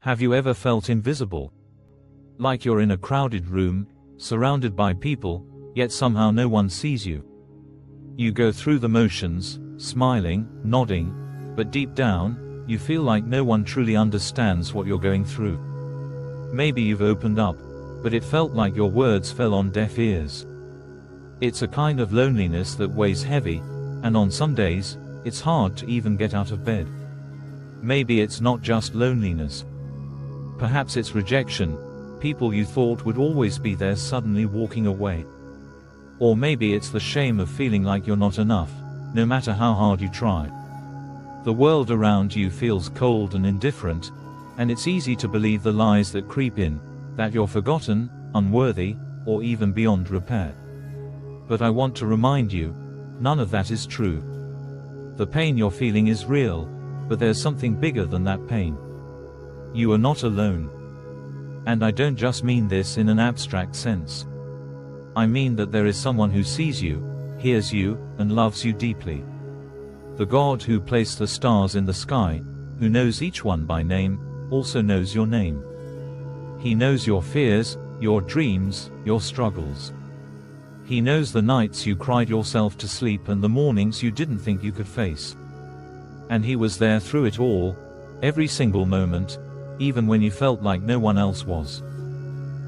Have you ever felt invisible? Like you're in a crowded room, surrounded by people, yet somehow no one sees you. You go through the motions, smiling, nodding, but deep down, you feel like no one truly understands what you're going through. Maybe you've opened up, but it felt like your words fell on deaf ears. It's a kind of loneliness that weighs heavy, and on some days, it's hard to even get out of bed. Maybe it's not just loneliness. Perhaps it's rejection, people you thought would always be there suddenly walking away. Or maybe it's the shame of feeling like you're not enough, no matter how hard you try. The world around you feels cold and indifferent, and it's easy to believe the lies that creep in, that you're forgotten, unworthy, or even beyond repair. But I want to remind you, none of that is true. The pain you're feeling is real, but there's something bigger than that pain. You are not alone. And I don't just mean this in an abstract sense. I mean that there is someone who sees you, hears you, and loves you deeply. The God who placed the stars in the sky, who knows each one by name, also knows your name. He knows your fears, your dreams, your struggles. He knows the nights you cried yourself to sleep and the mornings you didn't think you could face. And He was there through it all, every single moment, even when you felt like no one else was.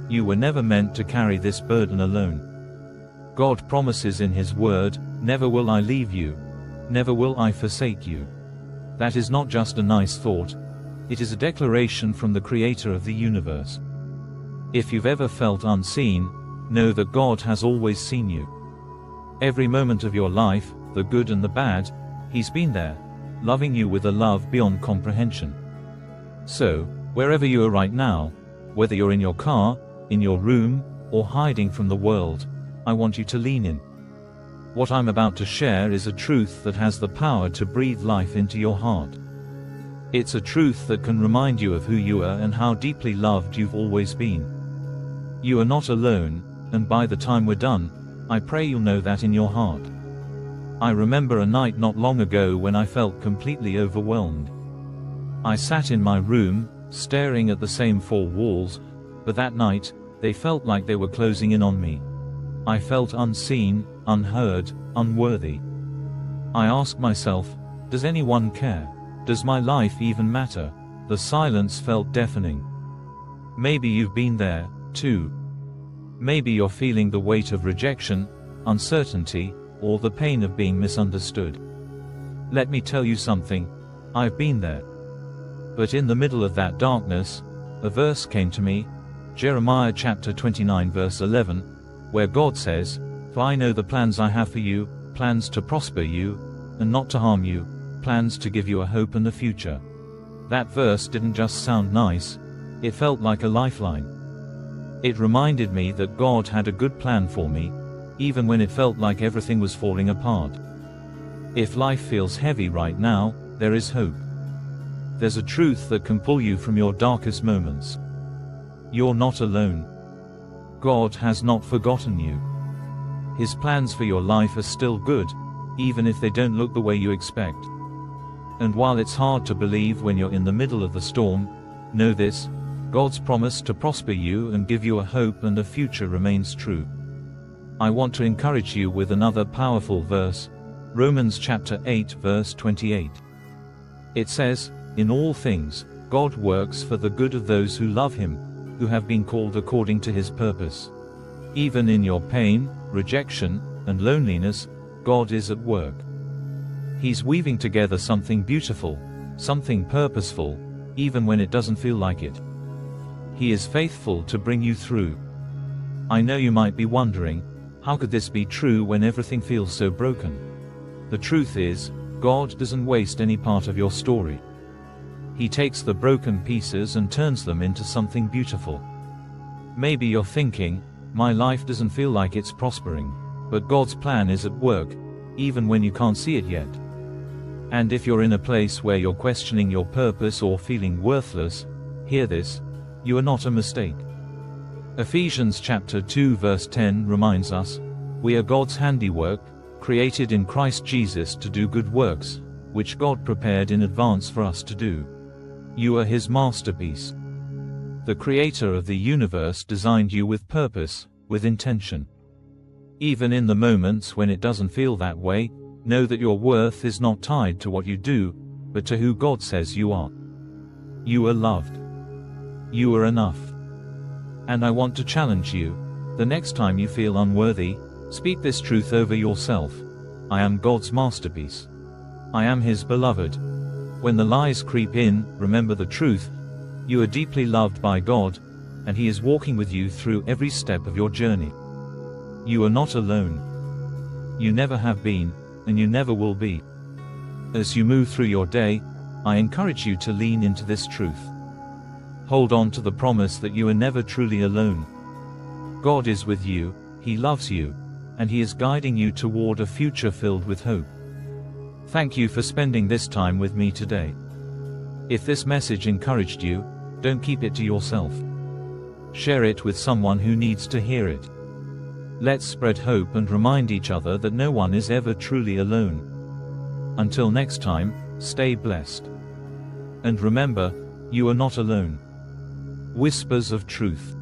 You were never meant to carry this burden alone. God promises in His word, "Never will I leave you, never will I forsake you." That is not just a nice thought, it is a declaration from the Creator of the universe. If you've ever felt unseen, know that God has always seen you. Every moment of your life, the good and the bad, He's been there, loving you with a love beyond comprehension. So, wherever you are right now, whether you're in your car, in your room, or hiding from the world, I want you to lean in. What I'm about to share is a truth that has the power to breathe life into your heart. It's a truth that can remind you of who you are and how deeply loved you've always been. You are not alone, and by the time we're done, I pray you'll know that in your heart. I remember a night not long ago when I felt completely overwhelmed. I sat in my room, staring at the same four walls, but that night, they felt like they were closing in on me. I felt unseen, unheard, unworthy. I asked myself, does anyone care? Does my life even matter? The silence felt deafening. Maybe you've been there, too. Maybe you're feeling the weight of rejection, uncertainty, or the pain of being misunderstood. Let me tell you something, I've been there. But in the middle of that darkness, a verse came to me, Jeremiah chapter 29 verse 11, where God says, "For I know the plans I have for you, plans to prosper you, and not to harm you, plans to give you a hope and a future." That verse didn't just sound nice, it felt like a lifeline. It reminded me that God had a good plan for me, even when it felt like everything was falling apart. If life feels heavy right now, there is hope. There's a truth that can pull you from your darkest moments. You're not alone. God has not forgotten you. His plans for your life are still good, even if they don't look the way you expect. And while it's hard to believe when you're in the middle of the storm, know this, God's promise to prosper you and give you a hope and a future remains true. I want to encourage you with another powerful verse, Romans chapter 8 verse 28. It says, "In all things, God works for the good of those who love Him, who have been called according to His purpose." Even in your pain, rejection, and loneliness, God is at work. He's weaving together something beautiful, something purposeful, even when it doesn't feel like it. He is faithful to bring you through. I know you might be wondering, how could this be true when everything feels so broken? The truth is, God doesn't waste any part of your story. He takes the broken pieces and turns them into something beautiful. Maybe you're thinking, my life doesn't feel like it's prospering, but God's plan is at work, even when you can't see it yet. And if you're in a place where you're questioning your purpose or feeling worthless, hear this, you are not a mistake. Ephesians chapter 2 verse 10 reminds us, "We are God's handiwork, created in Christ Jesus to do good works, which God prepared in advance for us to do." You are His masterpiece. The Creator of the universe designed you with purpose, with intention. Even in the moments when it doesn't feel that way, know that your worth is not tied to what you do, but to who God says you are. You are loved. You are enough. And I want to challenge you. The next time you feel unworthy, speak this truth over yourself. I am God's masterpiece. I am His beloved. When the lies creep in, remember the truth. You are deeply loved by God, and He is walking with you through every step of your journey. You are not alone. You never have been, and you never will be. As you move through your day, I encourage you to lean into this truth. Hold on to the promise that you are never truly alone. God is with you, He loves you, and He is guiding you toward a future filled with hope. Thank you for spending this time with me today. If this message encouraged you, don't keep it to yourself. Share it with someone who needs to hear it. Let's spread hope and remind each other that no one is ever truly alone. Until next time, stay blessed. And remember, you are not alone. Whispers of Truth.